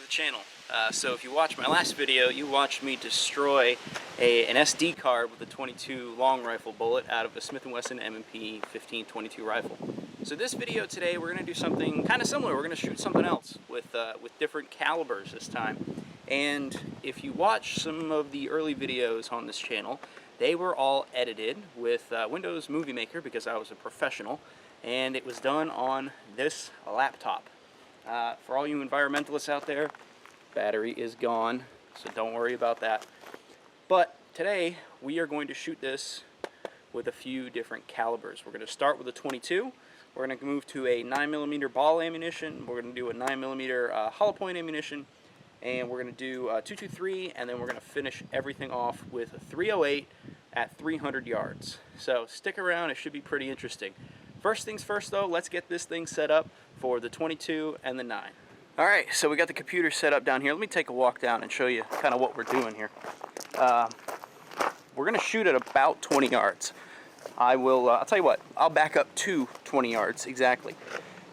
the channel. So if you watched my last video, you watched me destroy an SD card with a 22 long rifle bullet out of a Smith & Wesson M&P 1522 rifle. So this video today, we're going to do something kind of similar. We're going to shoot something else with different calibers this time. And if you watch some of the early videos on this channel, they were all edited with Windows Movie Maker because I was a professional, and it was done on this laptop. For all you environmentalists out there, battery is gone, so don't worry about that. But today we are going to shoot this with a few different calibers. We're going to start with a 22. We're going to move to a 9mm ball ammunition. We're going to do a 9mm hollow point ammunition, and we're going to do 223, and then we're going to finish everything off with a 308 at 300 yards. So stick around, it should be pretty interesting. First things first though, let's get this thing set up for the 22 and the 9. Alright, so we got the computer set up down here. Let me take a walk down and show you kind of what we're doing here. We're going to shoot at about 20 yards. I'll tell you what, I'll back up to 20 yards exactly.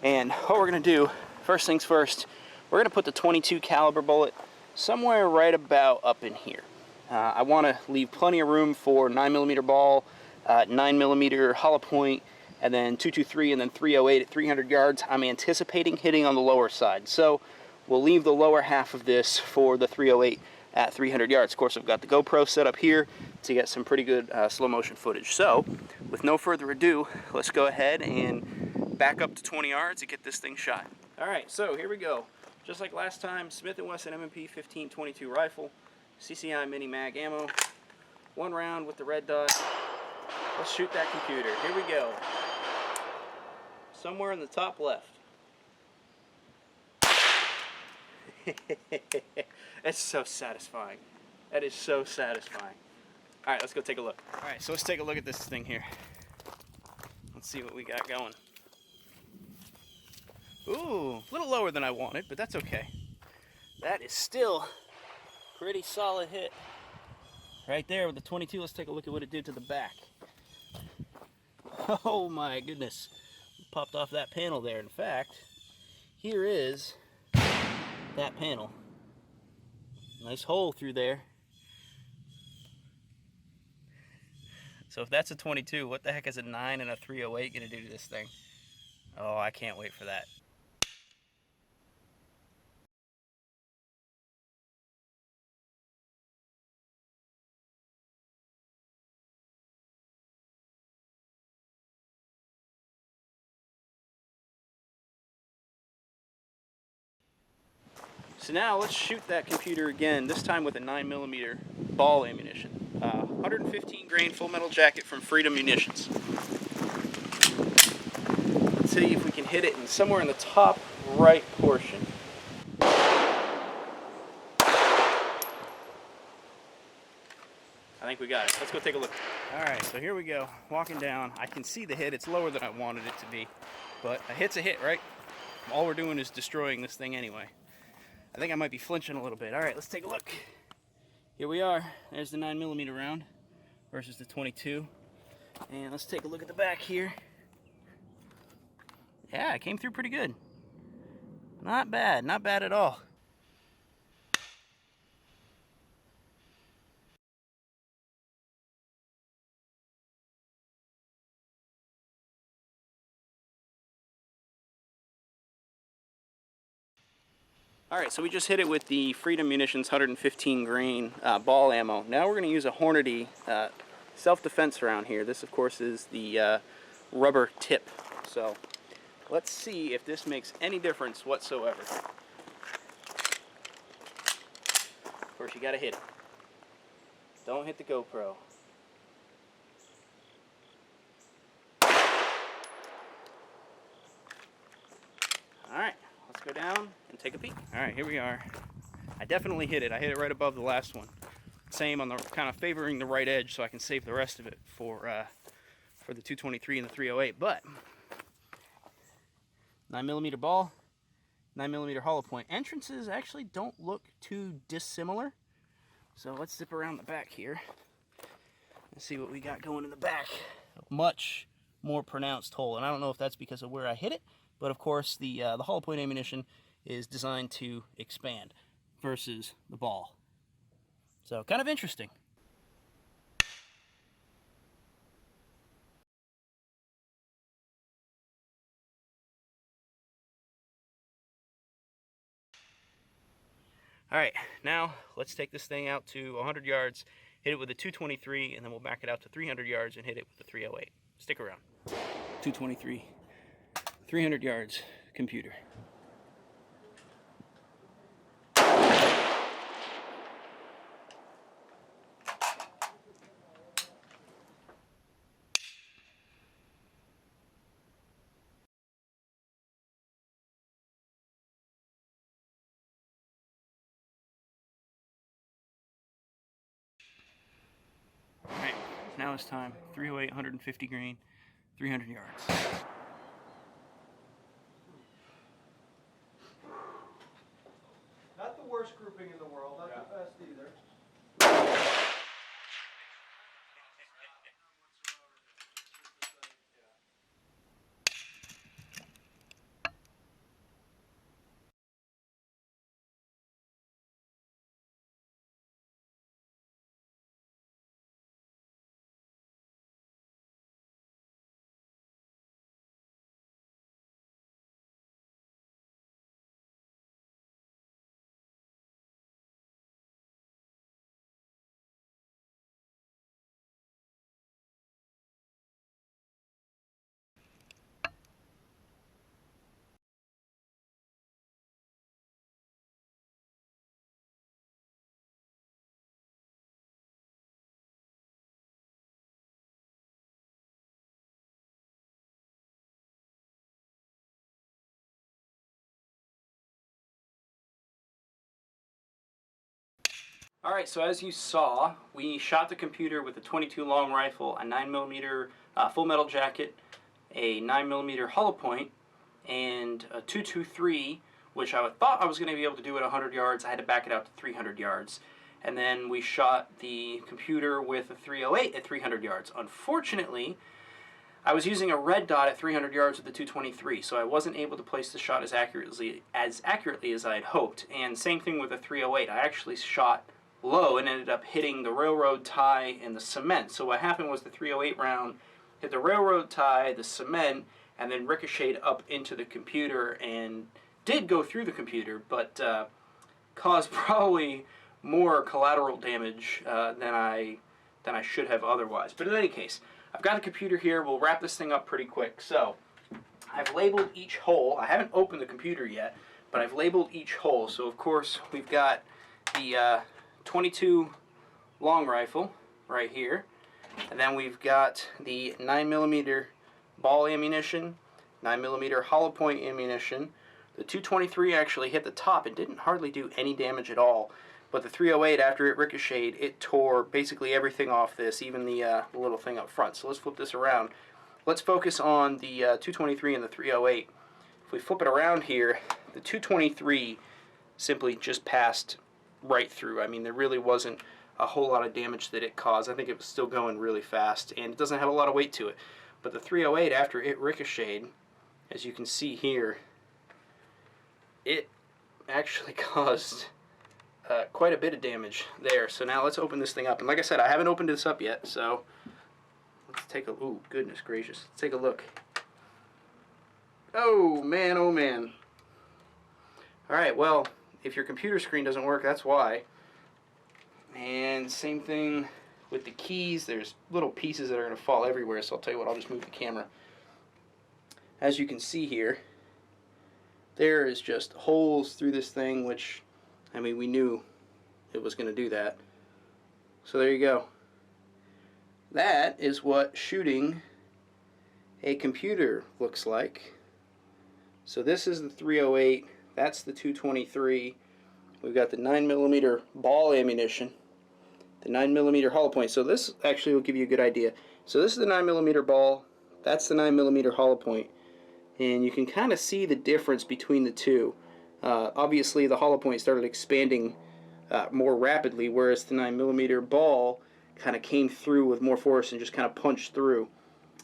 And what we're going to do, first things first, we're going to put the 22 caliber bullet somewhere right about up in here. I want to leave plenty of room for 9mm ball, 9mm hollow point, and then 223 and then 308 at 300 yards. I'm anticipating hitting on the lower side, so we'll leave the lower half of this for the 308 at 300 yards. Of course, I've got the GoPro set up here to get some pretty good slow motion footage. So with no further ado, let's go ahead and back up to 20 yards and get this thing shot. Alright, so here we go. Just like last time, Smith & Wesson M&P 1522 rifle, CCI mini mag ammo, 1 round with the red dot. Let's shoot that computer. Here we go. Somewhere in the top left. That's so satisfying. That is so satisfying. Alright, let's go take a look. Alright, so let's take a look at this thing here. Let's see what we got going. Ooh, a little lower than I wanted, but that's okay. That is still pretty solid hit. Right there with the 22, let's take a look at what it did to the back. Oh my goodness. Popped off that panel there. In fact, here is that panel. Nice hole through there. So if that's a 22, what the heck is a 9 and a 308 going to do to this thing? Oh, I can't wait for that. So now let's shoot that computer again, this time with a 9mm ball ammunition. 115 grain full metal jacket from Freedom Munitions. Let's see if we can hit it in somewhere in the top right portion. I think we got it. Let's go take a look. Alright, so here we go. Walking down. I can see the hit. It's lower than I wanted it to be. But a hit's a hit, right? All we're doing is destroying this thing anyway. I think I might be flinching a little bit. Alright, let's take a look. Here we are. There's the 9mm round versus the 22. And let's take a look at the back here. Yeah, it came through pretty good. Not bad. Not bad at all. Alright, so we just hit it with the Freedom Munitions 115 grain ball ammo. Now we're going to use a Hornady self-defense round here. This, of course, is the rubber tip. So let's see if this makes any difference whatsoever. Of course, you got to hit it. Don't hit the GoPro. Alright. Let's go down and take a peek. Alright, here we are. I definitely hit it. I hit it right above the last one. Same on the kind of favoring the right edge so I can save the rest of it for the 223 and the 308. But 9mm ball, 9mm hollow point. Entrances actually don't look too dissimilar. So let's zip around the back here and see what we got going in the back. A much more pronounced hole, and I don't know if that's because of where I hit it, but of course the hollow point ammunition is designed to expand. versus the ball. So kind of interesting. All right, now let's take this thing out to 100 yards, hit it with a 223, and then we'll back it out to 300 yards and hit it with a 308. Stick around. 223, 300 yards, computer. Alright, now it's time. 308, 150 grain, 300 yards. Not the worst grouping in the world, not the best either. Alright, so as you saw, we shot the computer with a 22 long rifle, a 9mm full metal jacket, a 9mm hollow point, and a 223, which I thought I was going to be able to do at 100 yards. I had to back it out to 300 yards. And then we shot the computer with a 308 at 300 yards. Unfortunately, I was using a red dot at 300 yards with the 223, so I wasn't able to place the shot as accurately as I had hoped. And same thing with the 308. I actually shot low and ended up hitting the railroad tie and the cement. So what happened was the 308 round hit the railroad tie, the cement, and then ricocheted up into the computer and did go through the computer, but caused probably more collateral damage than I should have otherwise. But in any case, I've got the computer here. We'll wrap this thing up pretty quick. So I've labeled each hole. I haven't opened the computer yet, but I've labeled each hole. So of course we've got the 22 long rifle right here, and then we've got the 9mm ball ammunition, 9mm hollow point ammunition. The 223 actually hit the top and didn't hardly do any damage at all, but the 308, after it ricocheted, it tore basically everything off this, even the little thing up front. So let's flip this around. Let's focus on the 223 and the 308. If we flip it around here, the 223 simply just passed right through. I mean, there really wasn't a whole lot of damage that it caused. I think it was still going really fast, and it doesn't have a lot of weight to it. But the 308, after it ricocheted, as you can see here, it actually caused quite a bit of damage there. So now let's open this thing up. And like I said, I haven't opened this up yet, so let's take a, ooh, goodness gracious. Let's take a look. Oh, man, oh, man. All right, well, if your computer screen doesn't work, that's why. And same thing with the keys. There's little pieces that are going to fall everywhere, so I'll tell you what, I'll just move the camera. As you can see here, there is just holes through this thing, which, I mean, we knew it was going to do that. So there you go. That is what shooting a computer looks like. So this is the 308. That's the 223. We've got the 9mm ball ammunition, the 9mm hollow point. So this actually will give you a good idea. So this is the 9mm ball. That's the 9mm hollow point. And you can kind of see the difference between the two. Obviously, the hollow point started expanding more rapidly, whereas the 9mm ball kind of came through with more force and just kind of punched through.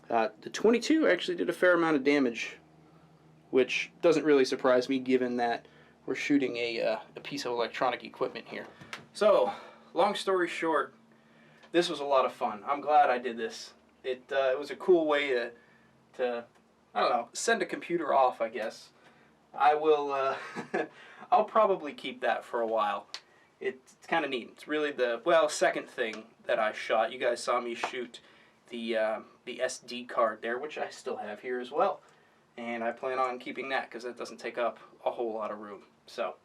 The 22 actually did a fair amount of damage, which doesn't really surprise me given that we're shooting a piece of electronic equipment here. So, long story short, this was a lot of fun. I'm glad I did this. It was a cool way to I don't know, send a computer off, I guess. I will, I'll probably keep that for a while. It's kind of neat. It's really the, well, second thing that I shot. You guys saw me shoot the SD card there, which I still have here as well. And I plan on keeping that because it doesn't take up a whole lot of room. So,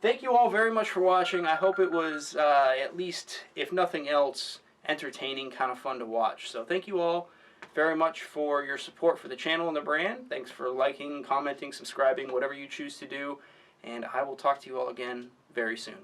thank you all very much for watching. I hope it was, at least, if nothing else, entertaining, kind of fun to watch. So thank you all very much for your support for the channel and the brand. Thanks for liking, commenting, subscribing, whatever you choose to do. And I will talk to you all again very soon.